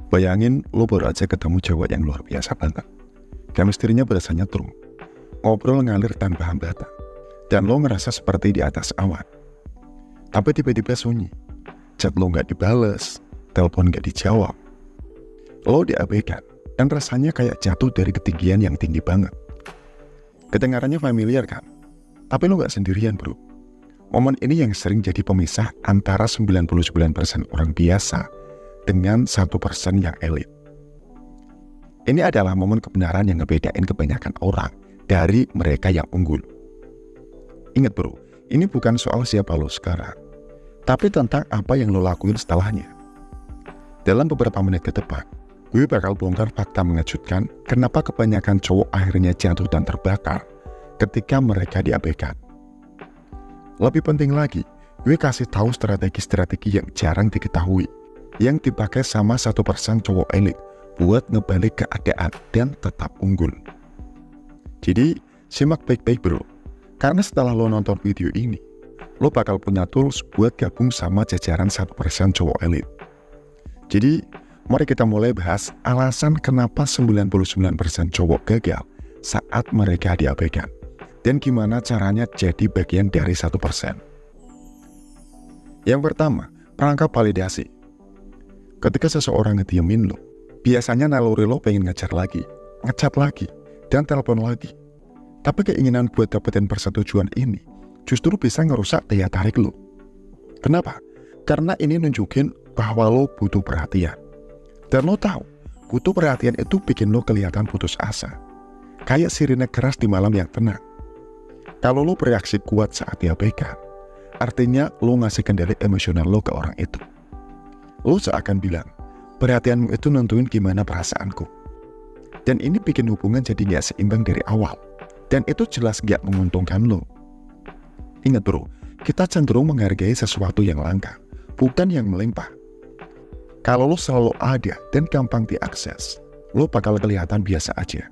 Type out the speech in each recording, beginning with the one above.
Bayangin lo baru aja ketemu cewek yang luar biasa banget. Chemistry-nya berasanya true. Ngobrol ngalir tanpa hambatan. Dan lo ngerasa seperti di atas awan. Tapi tiba-tiba sunyi. Chat lo nggak dibales, telepon nggak dijawab. Lo diabaikan, dan rasanya kayak jatuh dari ketinggian yang tinggi banget. Kedengarannya familiar kan? Tapi lo nggak sendirian bro. Momen ini yang sering jadi pemisah antara 99% orang biasa dengan 1% yang elit. Ini adalah momen kebenaran yang ngebedain kebanyakan orang dari mereka yang unggul. Ingat bro, ini bukan soal siapa lo sekarang, tapi tentang apa yang lo lakuin setelahnya. Dalam beberapa menit ke depan, gue bakal bongkar fakta mengejutkan kenapa kebanyakan cowok akhirnya jatuh dan terbakar ketika mereka diabaikan. Lebih penting lagi, gue kasih tahu strategi-strategi yang jarang diketahui, yang dipakai sama 1% cowok elit buat ngebalik keadaan dan tetap unggul. Jadi, simak baik-baik bro, karena setelah lo nonton video ini, lo bakal punya tools buat gabung sama jajaran 1% cowok elit. Jadi, mari kita mulai bahas alasan kenapa 99% cowok gagal saat mereka diabaikan, dan gimana caranya jadi bagian dari 1%. Yang pertama, perangkap validasi. Ketika seseorang ngediemin lo, biasanya naluri lo pengen ngejar lagi, ngechat lagi, dan telepon lagi. Tapi keinginan buat dapetin persetujuan ini justru bisa ngerusak daya tarik lo. Kenapa? Karena ini nunjukin bahwa lo butuh perhatian. Dan lo tahu, butuh perhatian itu bikin lo kelihatan putus asa. Kayak sirine keras di malam yang tenang. Kalau lo bereaksi kuat saat diabaikan, artinya lo ngasih kendali emosional lo ke orang itu. Lo seakan bilang, perhatianmu itu nentuin gimana perasaanku. Dan ini bikin hubungan jadi gak seimbang dari awal. Dan itu jelas gak menguntungkan lo. Ingat bro, kita cenderung menghargai sesuatu yang langka, bukan yang melimpah. Kalau lo selalu ada dan gampang diakses, lo bakal kelihatan biasa aja.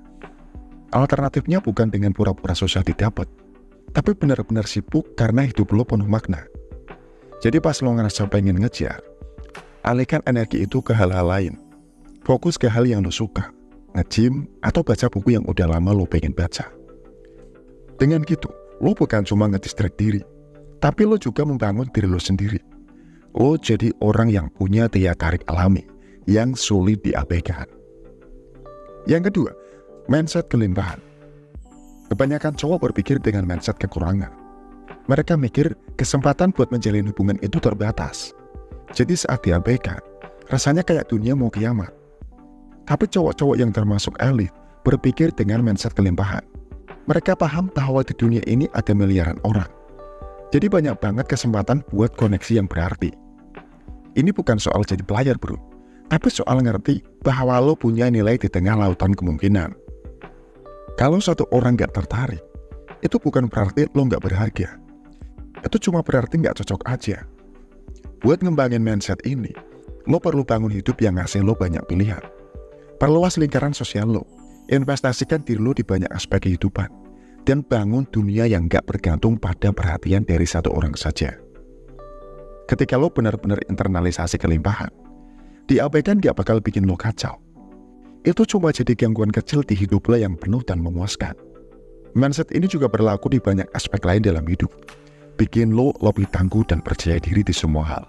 Alternatifnya bukan dengan pura-pura susah didapat, tapi benar-benar sibuk karena hidup lo penuh makna. Jadi pas lo ngerasa pengen ngejar, alihkan energi itu ke hal-hal lain. Fokus ke hal yang lo suka, nge-gym, atau baca buku yang udah lama lo pengen baca. Dengan gitu, lo bukan cuma nge-distract diri, tapi lo juga membangun diri lo sendiri. Lo jadi orang yang punya daya tarik alami, yang sulit diabaikan. Yang kedua, mindset kelimpahan. Kebanyakan cowok berpikir dengan mindset kekurangan. Mereka mikir kesempatan buat menjalin hubungan itu terbatas. Jadi saat diabaikan, rasanya kayak dunia mau kiamat. Tapi cowok-cowok yang termasuk elit berpikir dengan mindset kelimpahan. Mereka paham bahwa di dunia ini ada miliaran orang. Jadi banyak banget kesempatan buat koneksi yang berarti. Ini bukan soal jadi player bro, tapi soal ngerti bahwa lo punya nilai di tengah lautan kemungkinan. Kalau satu orang gak tertarik, itu bukan berarti lo gak berharga. Itu cuma berarti gak cocok aja. Buat ngembangin mindset ini, lo perlu bangun hidup yang ngasih lo banyak pilihan. Perluas lingkaran sosial lo, investasikan diri lo di banyak aspek kehidupan, dan bangun dunia yang gak bergantung pada perhatian dari satu orang saja. Ketika lo benar-benar internalisasi kelimpahan, diabaikan gak bakal bikin lo kacau. Itu cuma jadi gangguan kecil di hidup lo yang penuh dan memuaskan. Mindset ini juga berlaku di banyak aspek lain dalam hidup. Bikin lo lebih tangguh dan percaya diri di semua hal.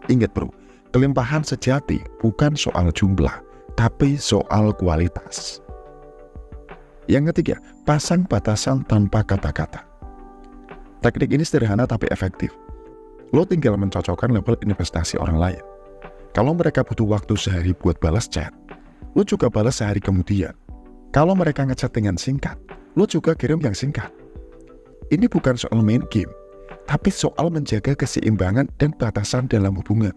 Ingat bro, kelimpahan sejati bukan soal jumlah, tapi soal kualitas. Yang ketiga, pasang batasan tanpa kata-kata. Teknik ini sederhana tapi efektif. Lo tinggal mencocokkan level investasi orang lain. Kalau mereka butuh waktu sehari buat balas chat, lo juga balas sehari kemudian. Kalau mereka ngechat dengan singkat, lo juga kirim yang singkat. Ini bukan soal main game, tapi soal menjaga keseimbangan dan batasan dalam hubungan.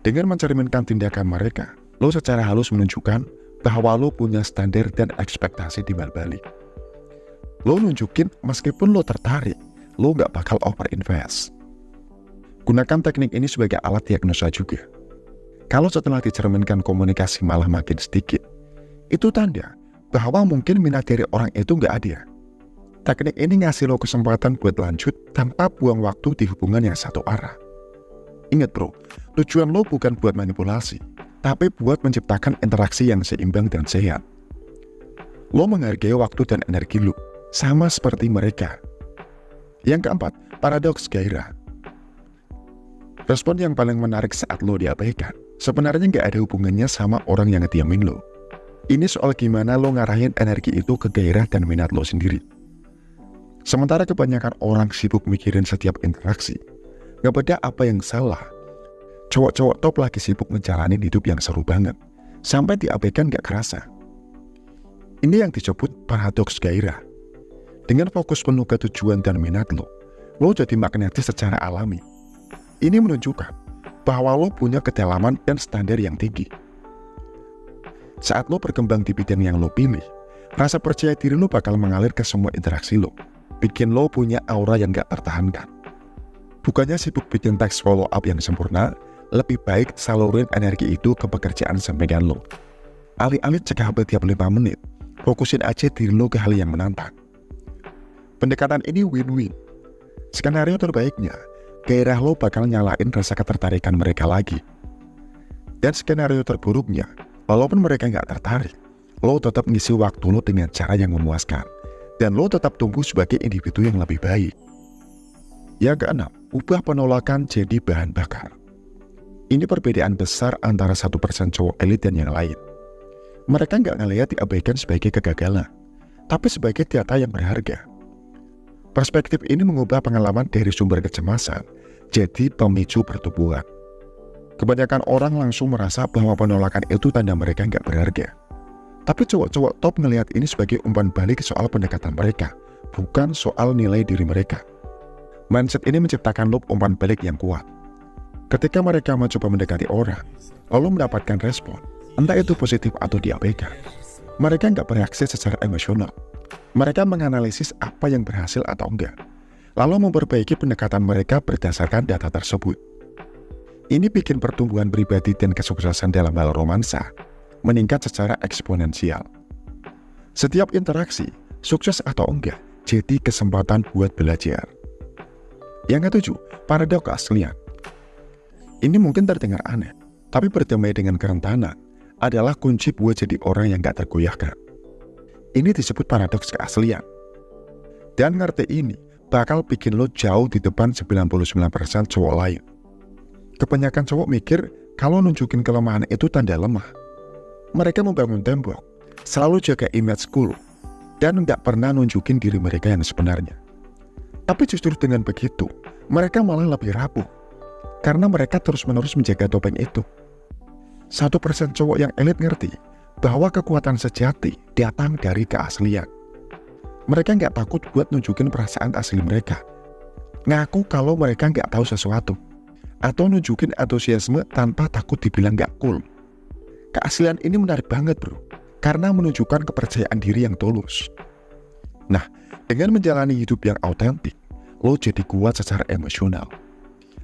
Dengan mencerminkan tindakan mereka, lo secara halus menunjukkan bahwa lo punya standar dan ekspektasi timbal balik. Lo nunjukin meskipun lo tertarik, lo gak bakal overinvest. Gunakan teknik ini sebagai alat diagnosa juga. Kalau setelah dicerminkan komunikasi malah makin sedikit, itu tanda bahwa mungkin minat dari orang itu nggak ada. Teknik ini ngasih lo kesempatan buat lanjut tanpa buang waktu di hubungan yang satu arah. Ingat bro, tujuan lo bukan buat manipulasi, tapi buat menciptakan interaksi yang seimbang dan sehat. Lo menghargai waktu dan energi lo, sama seperti mereka. Yang keempat, paradoks gairah. Respon yang paling menarik saat lo diabaikan, sebenarnya nggak ada hubungannya sama orang yang ngediamin lo. Ini soal gimana lo ngarahin energi itu ke gairah dan minat lo sendiri. Sementara kebanyakan orang sibuk mikirin setiap interaksi, nggak beda apa yang salah. Cowok-cowok top lagi sibuk ngejalanin hidup yang seru banget, sampai diabaikan gak kerasa. Ini yang disebut paradoks gairah. Dengan fokus penuh ke tujuan dan minat lo jadi magnetis secara alami. Ini menunjukkan bahwa lo punya kedalaman dan standar yang tinggi. Saat lo berkembang di bidang yang lo pilih, rasa percaya diri lo bakal mengalir ke semua interaksi lo, bikin lo punya aura yang gak tertahankan. Bukannya sibuk bikin teks follow up yang sempurna, lebih baik salurin energi itu ke pekerjaan sampingan lo. Alih-alih cek HP tiap 5 menit, fokusin aja diri lo ke hal yang menantang. Pendekatan ini win-win. Skenario terbaiknya, gairah lo bakal nyalain rasa ketertarikan mereka lagi. Dan skenario terburuknya, walaupun mereka nggak tertarik, lo tetap ngisi waktu lo dengan cara yang memuaskan, dan lo tetap tumbuh sebagai individu yang lebih baik. Yang keenam, ubah penolakan jadi bahan bakar. Ini perbedaan besar antara 1% cowok elit dan yang lain. Mereka nggak ngelihat diabaikan sebagai kegagalan, tapi sebagai data yang berharga. Perspektif ini mengubah pengalaman dari sumber kecemasan jadi pemicu pertumbuhan. Kebanyakan orang langsung merasa bahwa penolakan itu tanda mereka nggak berharga. Tapi cowok-cowok top ngelihat ini sebagai umpan balik soal pendekatan mereka, bukan soal nilai diri mereka. Mindset ini menciptakan loop umpan balik yang kuat. Ketika mereka mencoba mendekati orang, lalu mendapatkan respon, entah itu positif atau diabaikan, mereka nggak bereaksi secara emosional. Mereka menganalisis apa yang berhasil atau enggak, lalu memperbaiki pendekatan mereka berdasarkan data tersebut. Ini bikin pertumbuhan pribadi dan kesuksesan dalam hal romansa meningkat secara eksponensial. Setiap interaksi, sukses atau enggak, jadi kesempatan buat belajar. Yang ketujuh, paradoks keaslian. Ini mungkin terdengar aneh, tapi berdamai dengan kerentanan adalah kunci buat jadi orang yang gak tergoyahkan. Ini disebut paradoks keaslian. Dan ngerti ini bakal bikin lo jauh di depan 99% cowok lain. Kebanyakan cowok mikir kalau nunjukin kelemahan itu tanda lemah. Mereka membangun tembok, selalu jaga image cool, dan nggak pernah nunjukin diri mereka yang sebenarnya. Tapi justru dengan begitu, mereka malah lebih rapuh. Karena mereka terus-menerus menjaga topeng itu. 1% cowok yang elit ngerti bahwa kekuatan sejati datang dari keaslian. Mereka nggak takut buat nunjukin perasaan asli mereka. Ngaku kalau mereka nggak tahu sesuatu. Atau nunjukin antusiasme tanpa takut dibilang nggak cool. Keaslian ini menarik banget bro. Karena menunjukkan kepercayaan diri yang tulus. Nah, dengan menjalani hidup yang autentik, lo jadi kuat secara emosional.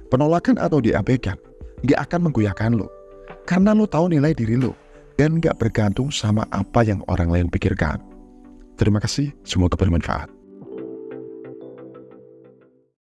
Penolakan atau diabaikan nggak akan menggoyahkan lo, karena lo tahu nilai diri lo dan nggak bergantung sama apa yang orang lain pikirkan. Terima kasih, semoga bermanfaat.